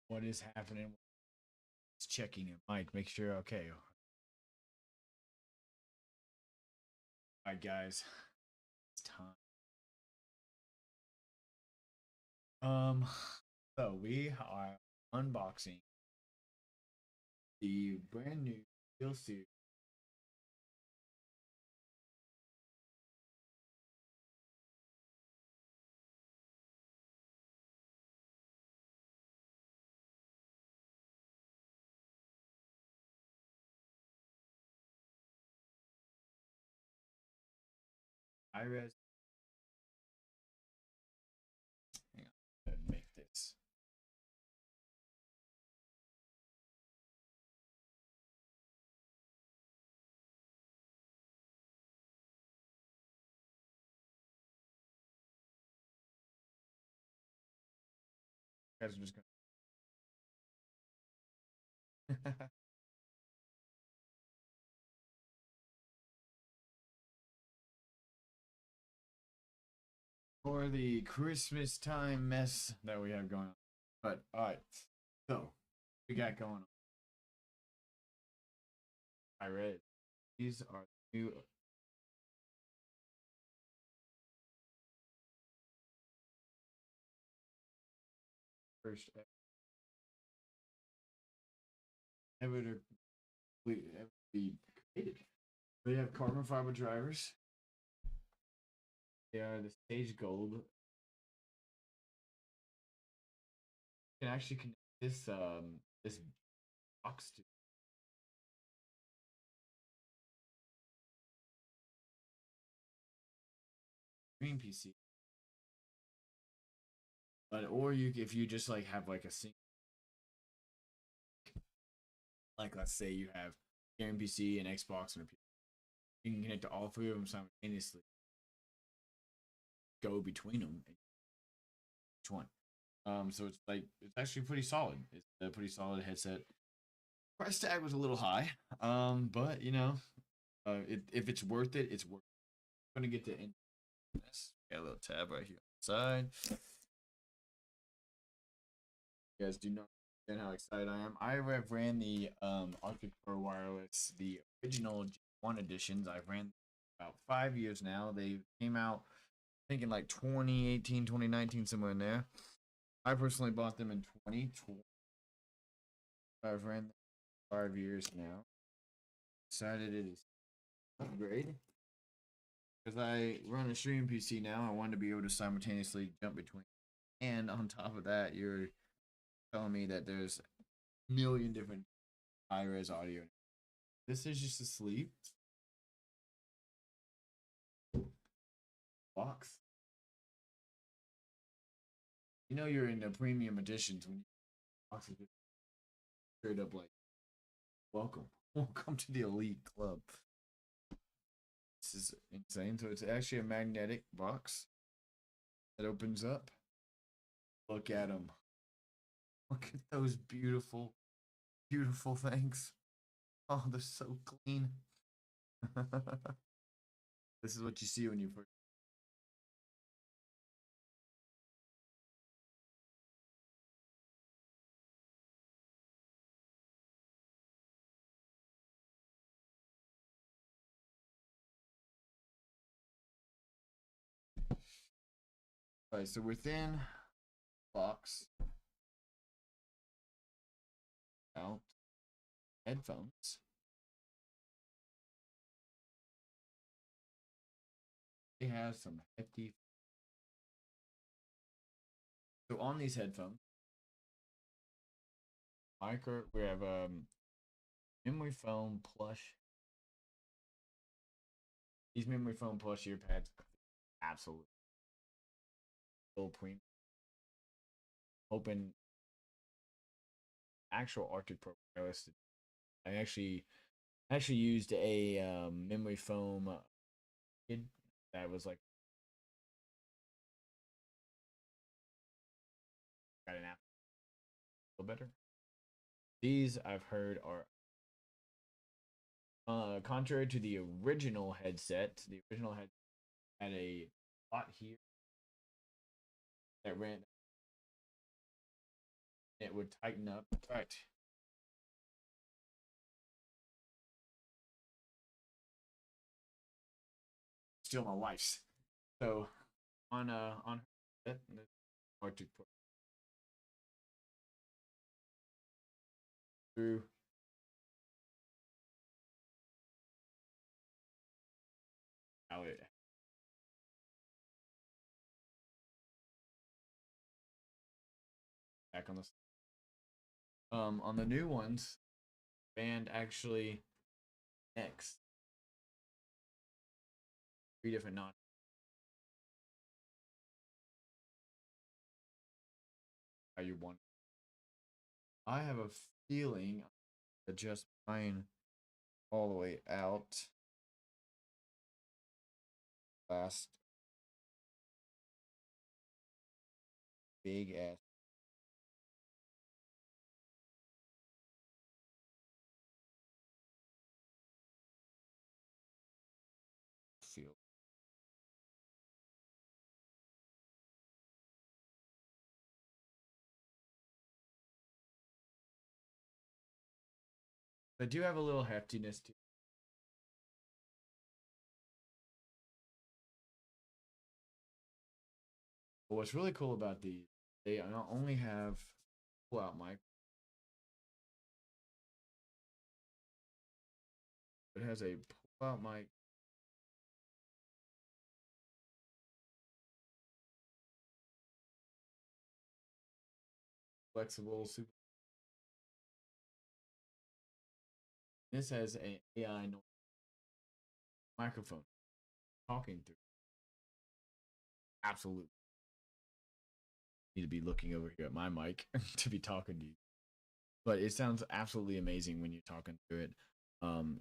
what is happening. It's checking it. Mike, make sure. Okay. All right, guys. It's time. Um, so we are unboxing the brand new SteelSeries IRES. Hang on, make this. You guys are just gonna. For the Christmas time mess that we have going on. But all right, so we got going on. I read these are new first ever to ever be created. They have carbon fiber drivers. They are the Stage Gold. You can actually connect this box to Dream PC. But or you if you just like have like a single, like let's say you have Dream PC and Xbox and a PC, you can connect to all three of them simultaneously. Go between them. Each one. So it's like it's actually pretty solid. It's a pretty solid headset. Price tag was a little high. But you know, if it's worth it, it's worth it. I'm gonna get to this. Got a little tab right here on the side. You guys do not understand how excited I am. I have ran the Arctic Pro Wireless, the original G1 editions. I've ran about 5 years now. They came out, I think, in like 2018, 2019, somewhere in there. I personally bought them in 2020. I've ran them 5 years now. Decided it is upgrade because I run a streaming PC now. I wanted to be able to simultaneously jump between. And on top of that, you're telling me that there's a million different high res audio. This is just a sleeve box. You know you're in the premium editions when you box it straight up like welcome. Welcome to the elite club. This is insane. So it's actually a magnetic box that opens up. Look at them. Look at those beautiful, beautiful things. Oh, they're so clean. This is what you see when you first. All right, so within box out headphones. They have some hefty. So on these headphones, micro, we have memory foam plush. These memory foam plush ear pads, absolutely full premium. Open actual Arctic Pro Wireless. I actually used a memory foam kid that was like got an app a little better. These I've heard are contrary to the original headset. The original head had a slot here that ran. it would tighten up. Right. Still my wife's. So on her Arctic through how it back on the new ones, band actually X 3 different notches. How you want. I have a feeling adjust mine all the way out. Last big ass feel. They do have a little heftiness to. But what's really cool about these, they not only have pull out mic, it has a pull out mic. Flexible, super. This has a AI microphone talking through. Absolutely. Need to be looking over here at my mic to be talking to you. But it sounds absolutely amazing when you're talking through it.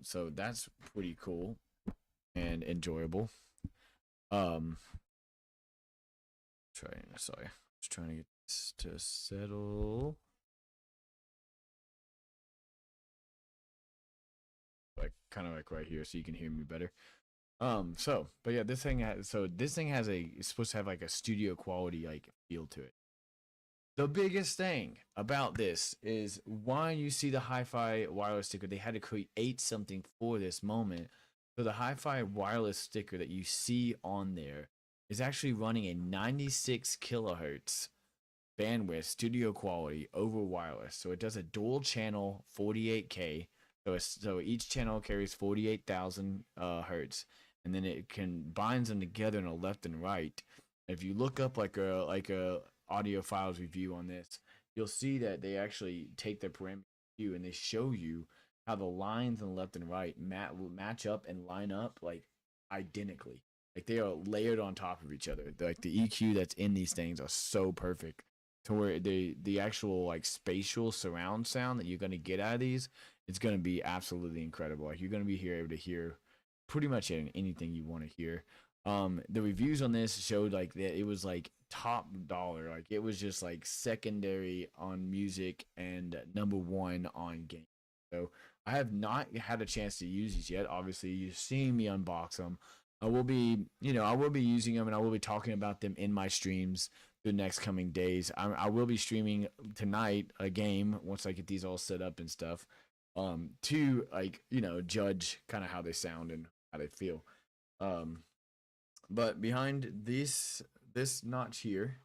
So that's pretty cool and enjoyable. Sorry, I was trying to get this to settle. Like kind of like right here so you can hear me better. But yeah, this thing has it's supposed to have like a studio quality like feel to it. The biggest thing about this is why you see the hi-fi wireless sticker. They had to create something for this moment. So the hi-fi wireless sticker that you see on there is actually running a 96 kilohertz bandwidth studio quality over wireless. So it does a dual channel 48K. So each channel carries 48,000 hertz, and then it binds them together in a left and right. If you look up like a AudioFiles review on this, you'll see that they actually take the parameter view and they show you how the lines on the left and right match up and line up like identically. Like they are layered on top of each other. Like the EQ that's in these things are so perfect to where the actual like spatial surround sound that you're gonna get out of these, it's gonna be absolutely incredible. Like you're gonna be able to hear pretty much anything you want to hear. The reviews on this showed like that it was like top dollar, like it was just like secondary on music and number one on game. So I have not had a chance to use these yet. Obviously, you've seen me unbox them. I will be using them and I will be talking about them in my streams the next coming days. I will be streaming tonight a game once I get these all set up and stuff. To like judge kind of how they sound and how they feel. But behind this notch here,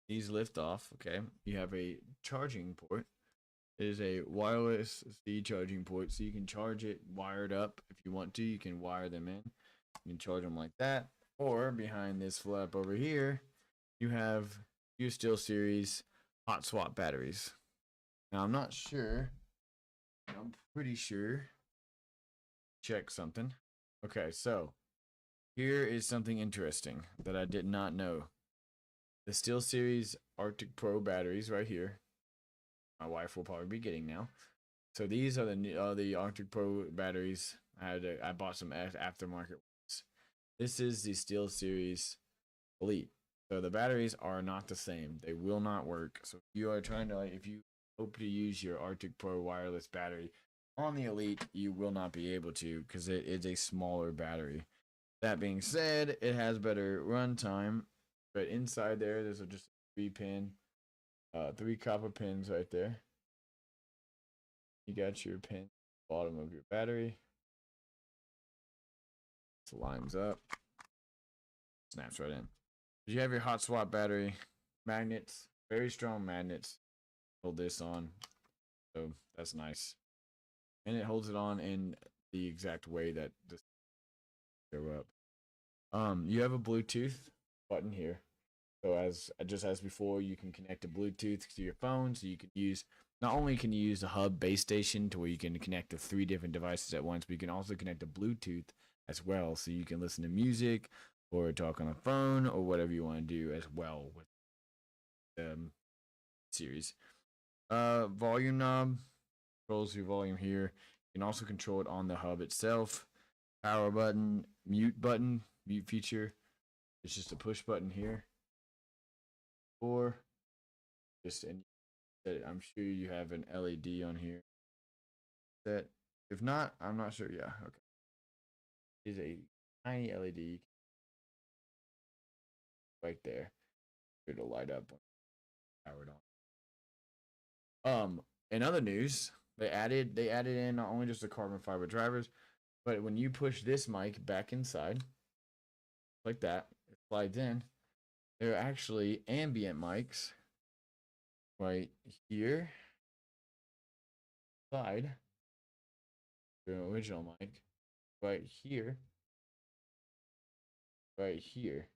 these lift off. Okay, you have a charging port. It is a wireless C charging port, so you can charge it wired up if you want to. You can wire them in. You can charge them like that, or behind this flap over here, you have your SteelSeries hot swap batteries. Now I'm not sure. I'm pretty sure. Check something. Okay, so here is something interesting that I did not know. The SteelSeries Arctic Pro batteries right here. My wife will probably be getting now. So these are the Arctic Pro batteries. I bought some aftermarket ones. This is the SteelSeries Elite. So the batteries are not the same. They will not work. So if you are trying to if you hope to use your Arctic Pro wireless battery on the Elite, you will not be able to because it is a smaller battery. That being said, it has better runtime, but inside there's just a 3-pin 3 copper pins right there. You got your pin bottom of your battery. It lines up, snaps right in. You have your hot swap battery, magnets, very strong magnets. Hold this on, so that's nice, and it holds it on in the exact way that this go up. You have a Bluetooth button here. So as before, you can connect a Bluetooth to your phone, so you can use not only can you use a hub base station to where you can connect to 3 different devices at once, but you can also connect a Bluetooth as well, so you can listen to music or talk on the phone or whatever you want to do as well with the series. Volume knob controls your volume here. You can also control it on the hub itself. Power button, mute feature. It's just a push button here. Or just and I'm sure you have an LED on here. That if not, I'm not sure. Yeah, okay. Is a tiny LED right there. It'll light up when powered on. In other news, they added in not only just the carbon fiber drivers, but when you push this mic back inside, like that, it slides in. There are actually ambient mics right here. Side. The original mic. Right here. Right here.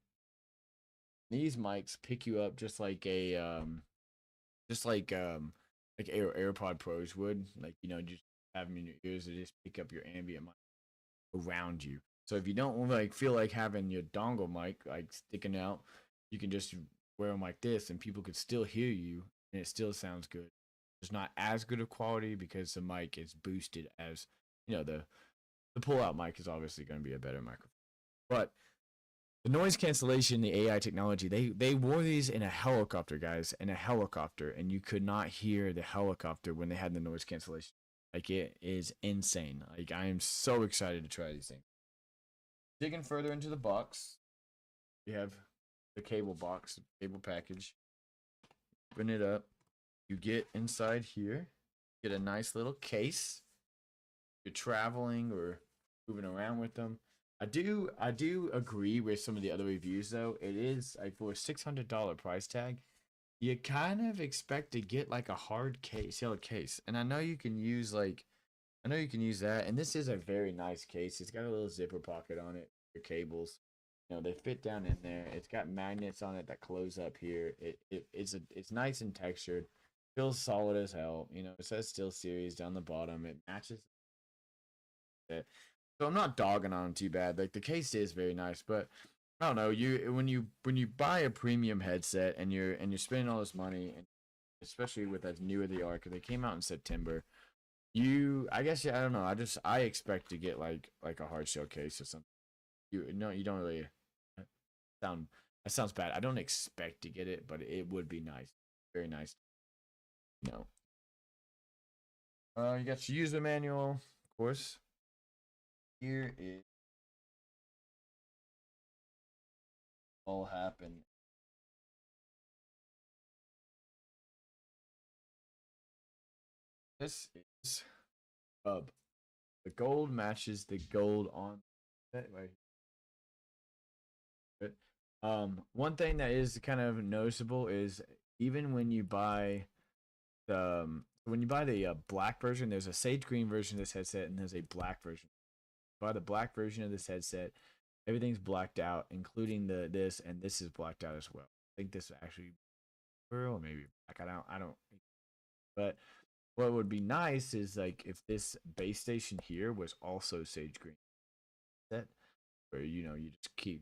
These mics pick you up just like AirPod Pros would. Like, just have them in your ears to just pick up your ambient mic around you. So if you don't like feel like having your dongle mic like sticking out, you can just wear them like this and people could still hear you and it still sounds good. It's not as good of quality because the mic is boosted as the pull out mic is obviously going to be a better microphone. But the noise cancellation, the AI technology, they wore these in a helicopter, guys, in a helicopter, and you could not hear the helicopter when they had the noise cancellation. Like, it is insane. Like, I am so excited to try these things. Digging further into the box, you have the cable box, cable package. Open it up. You get inside here, get a nice little case. You're traveling or moving around with them. I do agree with some of the other reviews though. It is like for a $600 price tag, you kind of expect to get like a hard case, sealed case. And I know you can use that. And this is a very nice case. It's got a little zipper pocket on it. Your cables, they fit down in there. It's got magnets on it that close up here. It's nice and textured. Feels solid as hell. It says Steel Series down the bottom. It matches it. So I'm not dogging on them too bad. Like, the case is very nice, but I don't know. When you buy a premium headset and you're spending all this money, and especially with as new as they are, because they came out in September, I guess I don't know. I expect to get like a hard shell case or something. You don't really sound that sounds bad. I don't expect to get it, but it would be nice, very nice. You got your user manual, of course. Here is all happen. This is hub. The gold matches the gold on that right here. One thing that is kind of noticeable is even when you buy the black version, there's a sage green version of this headset and there's a black version. Buy the black version of this headset, everything's blacked out, including this, and this is blacked out as well. I think this actually, or maybe black. I don't. But what would be nice is like if this base station here was also sage green, that where you just keep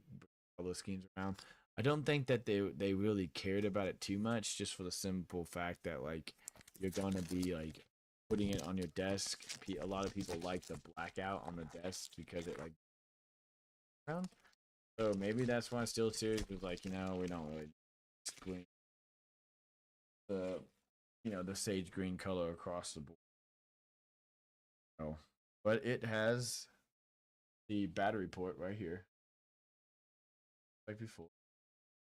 all those skins around. I don't think that they really cared about it too much, just for the simple fact that like you're gonna be like putting it on your desk. A lot of people like the blackout on the desk because it like around. So maybe that's why Steel Series was like, we don't really green the the sage green color across the board. Oh, but it has the battery port right here, like before.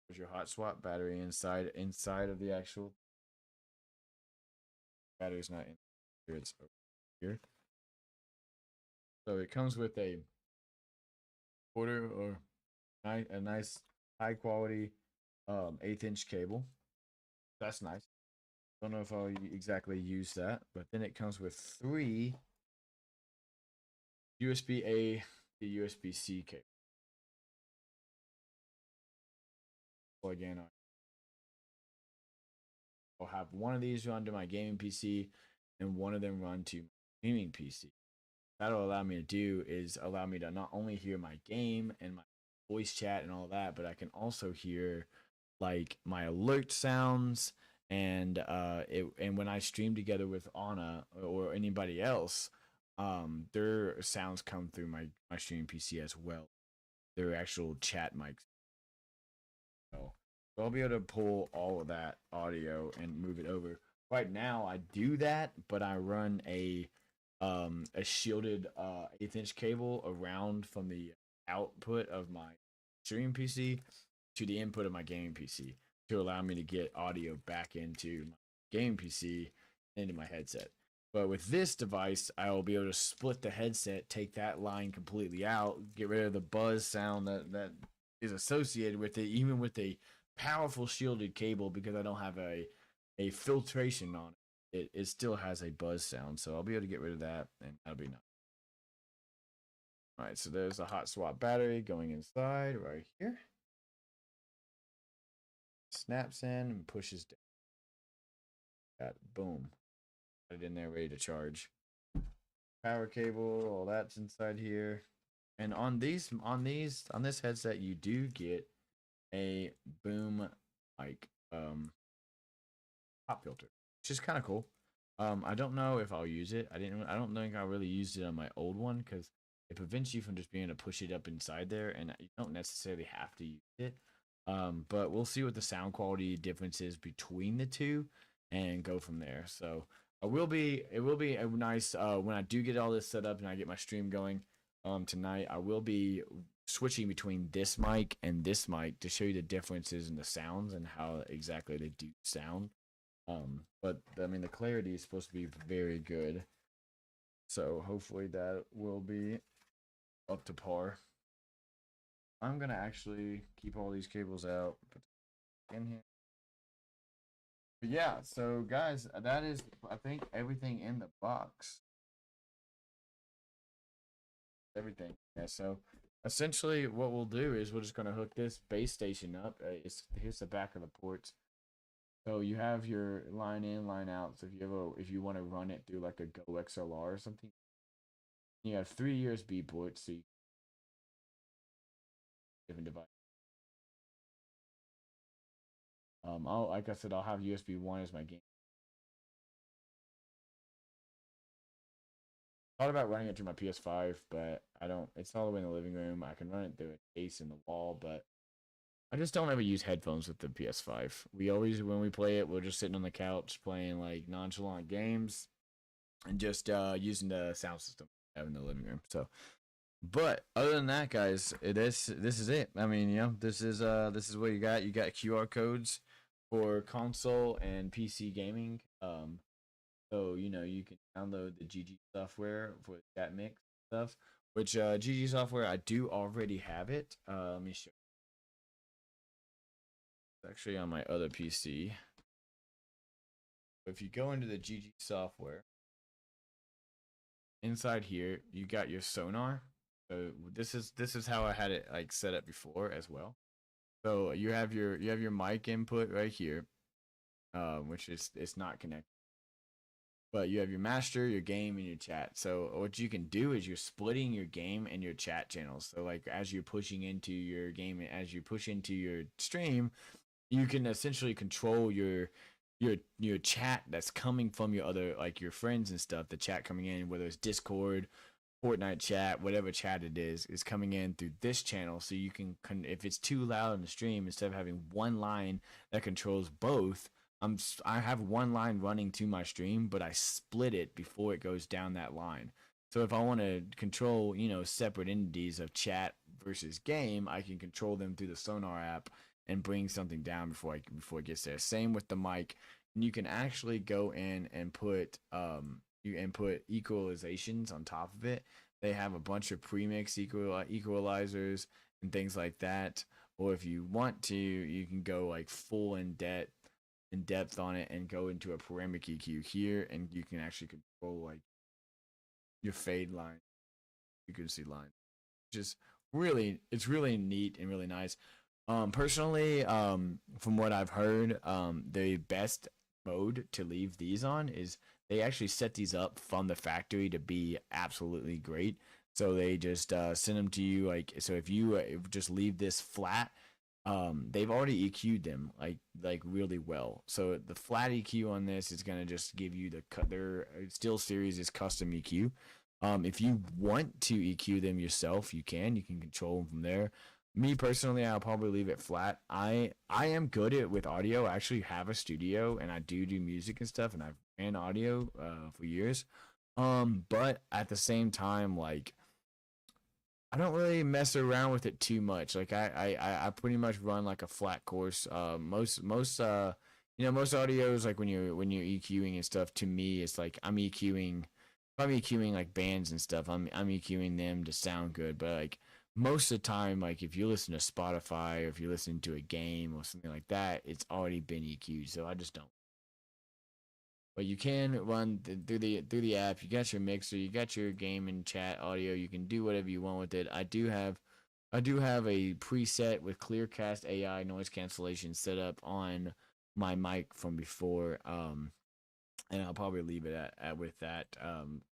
There's your hot swap battery inside of the actual. battery's not in here, it's over here. So it comes with a quarter or a nice high quality 1/8 inch cable. That's nice. Don't know if I'll exactly use that, but then it comes with 3 USB A to USB C cable. So again, I'll have one of these run to my gaming PC and one of them run to my streaming PC. That'll allow me to do is allow me to not only hear my game and my voice chat and all that, but I can also hear like my alert sounds and and when I stream together with Anna or anybody else, their sounds come through my streaming PC as well. Their actual chat mics. So I'll be able to pull all of that audio and move it over. Right now I do that, but I run a shielded 1/8 inch cable around from the output of my streaming PC to the input of my gaming PC to allow me to get audio back into my gaming PC into my headset. But with this device, I will be able to split the headset, take that line completely out, get rid of the buzz sound that is associated with it, even with a powerful shielded cable, because I don't have a filtration on it. It still has a buzz sound, so I'll be able to get rid of that, and that'll be nice. All right, so there's a hot swap battery going inside right here. Snaps in and pushes down. Got it. Boom. Got it in there ready to charge. Power cable, all that's inside here. And on this headset, you do get a boom mic pop filter, which is kind of cool. I don't know if I'll use it. I don't think I really used it on my old one because it prevents you from just being able to push it up inside there, and you don't necessarily have to use it. But we'll see what the sound quality difference is between the two, and go from there. So it will be a nice when I do get all this set up and I get my stream going tonight. I will be switching between this mic and this mic to show you the differences in the sounds and how exactly they do sound. But I mean, the clarity is supposed to be very good, so hopefully that will be up to par. I'm gonna actually keep all these cables out in here. But yeah, so guys, that is, I think, everything in the box. Everything. Yeah, so essentially what we'll do is we're just going to hook this base station up. Here's the back of the ports. So you have your line in, line out. So if you want to run it through like a Go XLR or something, you have 3 USB ports. So you different device. Like I said, I'll have USB 1 as my game. Thought about running it through my PS5, but I don't. It's all the way in the living room. I can run it through a case in the wall, but I just don't ever use headphones with the PS5. We always, when we play it, we're just sitting on the couch playing like nonchalant games and just using the sound system we have in the living room. So, but other than that, guys, this is it. I mean, this is what you got. You got QR codes for console and PC gaming. So you can download the GG software for that mix stuff. Which GG software, I do already have it. Let me show. It's actually on my other PC. If you go into the GG software, inside here you got your sonar. So this is how I had it like set up before as well. So you have your mic input right here, which is it's not connected. But you have your master, your game, and your chat. So what you can do is you're splitting your game and your chat channels. So like as you're pushing into your game, as you push into your stream, you can essentially control your chat that's coming from your other, like your friends and stuff. The chat coming in, whether it's Discord, Fortnite chat, whatever chat it is coming in through this channel. So you can if it's too loud in the stream, instead of having one line that controls both, I have one line running to my stream, but I split it before it goes down that line. So if I want to control, separate entities of chat versus game, I can control them through the Sonar app and bring something down before it gets there. Same with the mic. and you can actually go in and put equalizations on top of it. They have a bunch of premix equalizers and things like that. Or if you want to, you can go like full in depth on it and go into a panoramic EQ here, and you can actually control like your fade line, frequency line, just really, it's really neat and really nice. Personally, from what I've heard, the best mode to leave these on is they actually set these up from the factory to be absolutely great. So they just send them to you. Like, so if you just leave this flat, they've already EQ'd them like really well. So the flat EQ on this is gonna just give you their Steel Series is custom EQ. If you want to EQ them yourself, you can. You can control them from there. Me personally, I'll probably leave it flat. I am good at with audio. I actually have a studio and I do music and stuff, and I've ran audio for years. But at the same time, like I don't really mess around with it too much. Like I pretty much run like a flat course. Most audios, like when you're EQing and stuff, to me it's like I'm EQing like bands and stuff. I'm EQing them to sound good, but like most of the time, like if you listen to Spotify or if you listen to a game or something like that, it's already been EQ'd. So I just don't. But you can run through the app. You got your mixer, you got your game and chat audio. You can do whatever you want with it. I do have a preset with Clearcast AI noise cancellation set up on my mic from before. And I'll probably leave it at with that.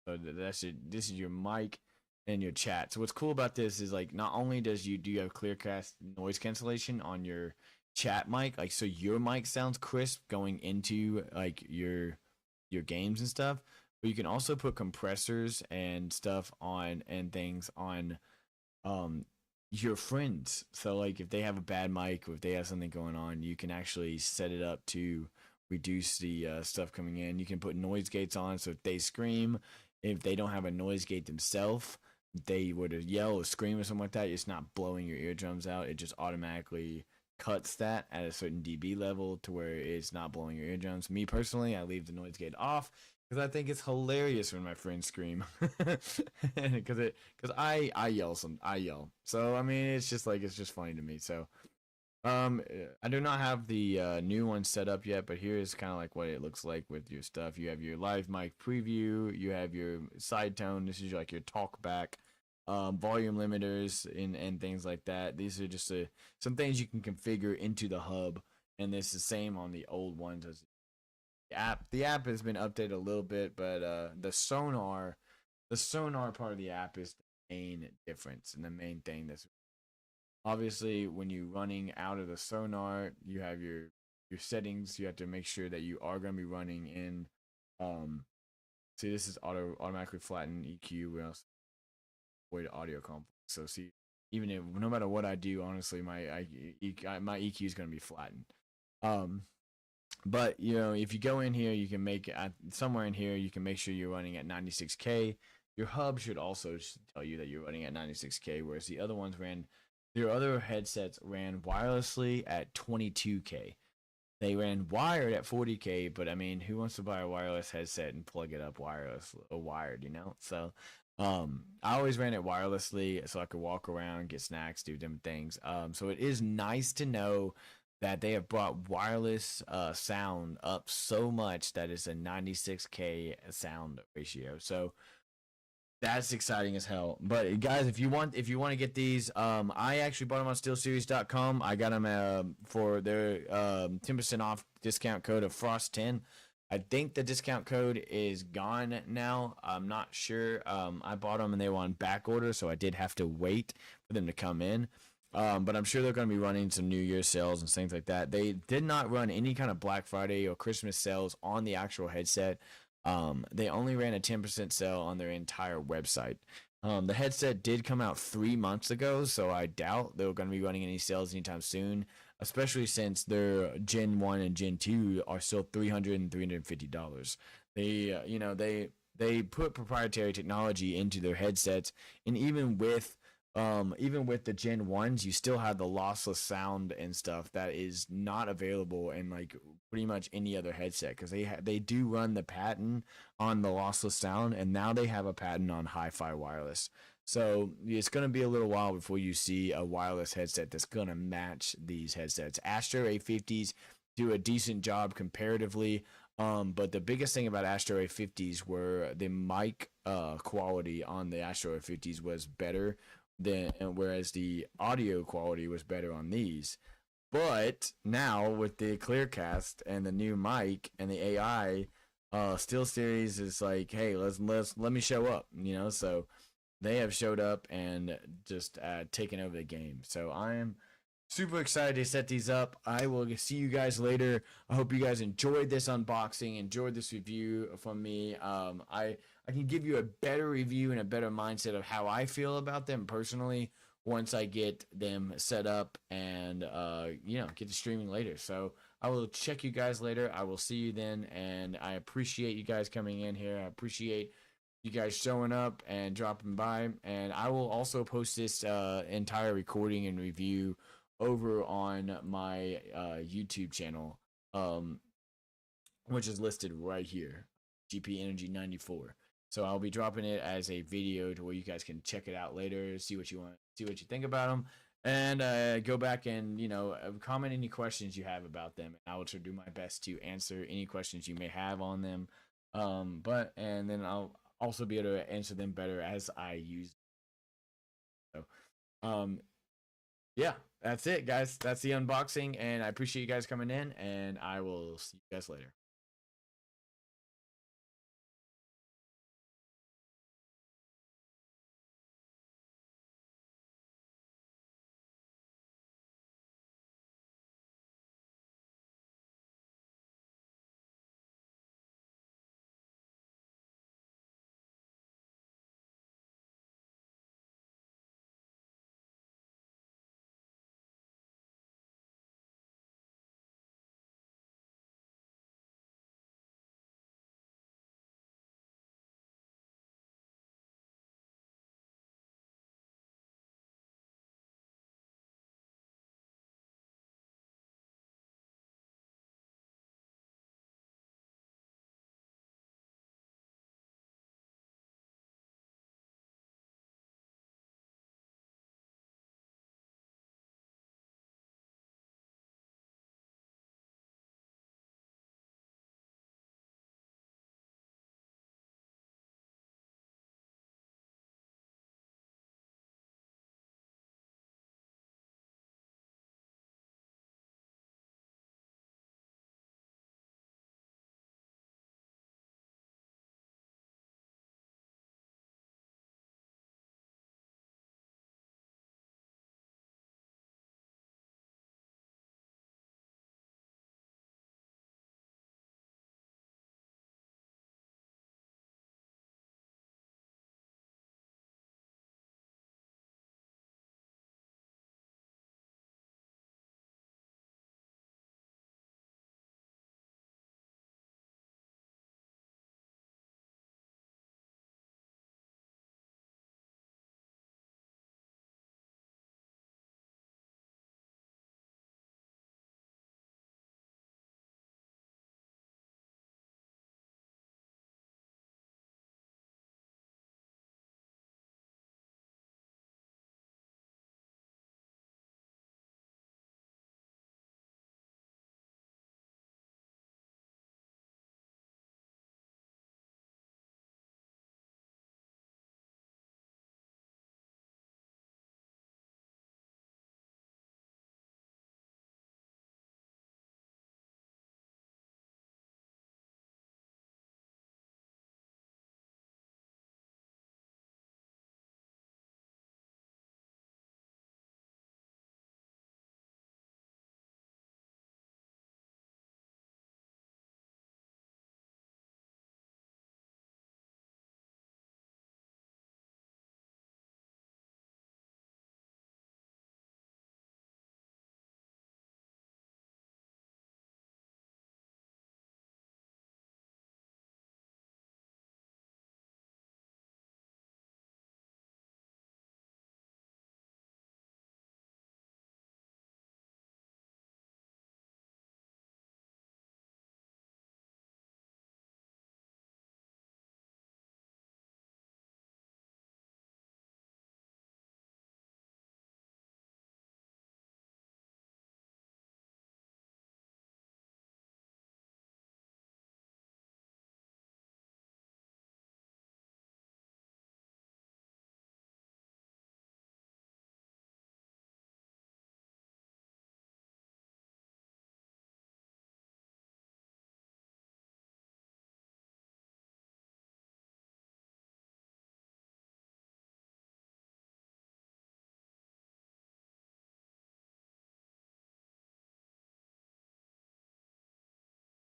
So that's it. This is your mic and your chat. So what's cool about this is like not only do you have Clearcast noise cancellation on your chat mic, like so your mic sounds crisp going into like your games and stuff, but you can also put compressors and stuff on and things on um your friends. So like if they have a bad mic or if they have something going on, you can actually set it up to reduce the stuff coming in. You can put noise gates on, so if they scream, if they don't have a noise gate themselves, they were to yell or scream or something like that, it's not blowing your eardrums out. It just automatically cuts that at a certain dB level to where it's not blowing your eardrums. Me personally, I leave the noise gate off because I think it's hilarious when my friends scream, because I yell. So I mean, it's just funny to me. So I do not have the new one set up yet, but here is kind of like what it looks like with your stuff. You have your live mic preview, you have your side tone. This is like your talk back, volume limiters, and things like that. These are just some things you can configure into the hub, and this is the same on the old ones as the app. The app has been updated a little bit, but the sonar part of the app is the main difference and the main thing that's obviously when you're running out of the sonar, you have your settings. You have to make sure that you are going to be running in um see, this is automatically flatten EQ. We also avoid audio conflict. So see, even if no matter what I do, honestly, my EQ is going to be flattened. um but if you go in here, you can make somewhere in here you can make sure you're running at 96K. Your hub should also tell you that you're running at 96K, whereas the other ones ran their other headsets ran wirelessly at 22K. They ran wired at 40K, but I mean, who wants to buy a wireless headset and plug it up wireless or wired? So I always ran it wirelessly so I could walk around, get snacks, do different things. So it is nice to know that they have brought wireless sound up so much that it's a 96K sound ratio. So that's exciting as hell. But guys, if you want to get these, I actually bought them on steelseries.com. I got them for their 10% off discount code of Frost10. I think the discount code is gone now. I'm not sure. I bought them and they were on back order, so I did have to wait for them to come in. But I'm sure they're going to be running some New Year's sales and things like that. They did not run any kind of Black Friday or Christmas sales on the actual headset. They only ran a 10% sale on their entire website. The headset did come out 3 months ago, so I doubt they're going to be running any sales anytime soon, especially since their Gen 1 and Gen 2 are still $300 and $350. They put proprietary technology into their headsets, and even with Even with the Gen 1s, you still have the lossless sound and stuff that is not available in like pretty much any other headset, because they do run the patent on the lossless sound, and now they have a patent on hi-fi wireless. So it's going to be a little while before you see a wireless headset that's going to match these headsets. Astro A50s do a decent job comparatively, but the biggest thing about Astro A50s were the mic quality on the Astro A50s was better than, whereas the audio quality was better on these. But now with the Clearcast and the new mic and the AI, SteelSeries is like, hey, let me show up, So they have showed up and just taken over the game. So I am super excited to set these up. I will see you guys later. I hope you guys enjoyed this unboxing, enjoyed this review from me. I can give you a better review and a better mindset of how I feel about them personally once I get them set up and get to streaming later. So I will check you guys later. I will see you then, and I appreciate you guys coming in here. I appreciate you guys showing up and dropping by, and I will also post this entire recording and review over on my YouTube channel, which is listed right here, GP Energy 94. So I'll be dropping it as a video to where you guys can check it out later, see what you think about them, and go back and comment any questions you have about them. I will try to do my best to answer any questions you may have on them. And then I'll also be able to answer them better as I use them. So, yeah, that's it, guys. That's the unboxing, and I appreciate you guys coming in, and I will see you guys later.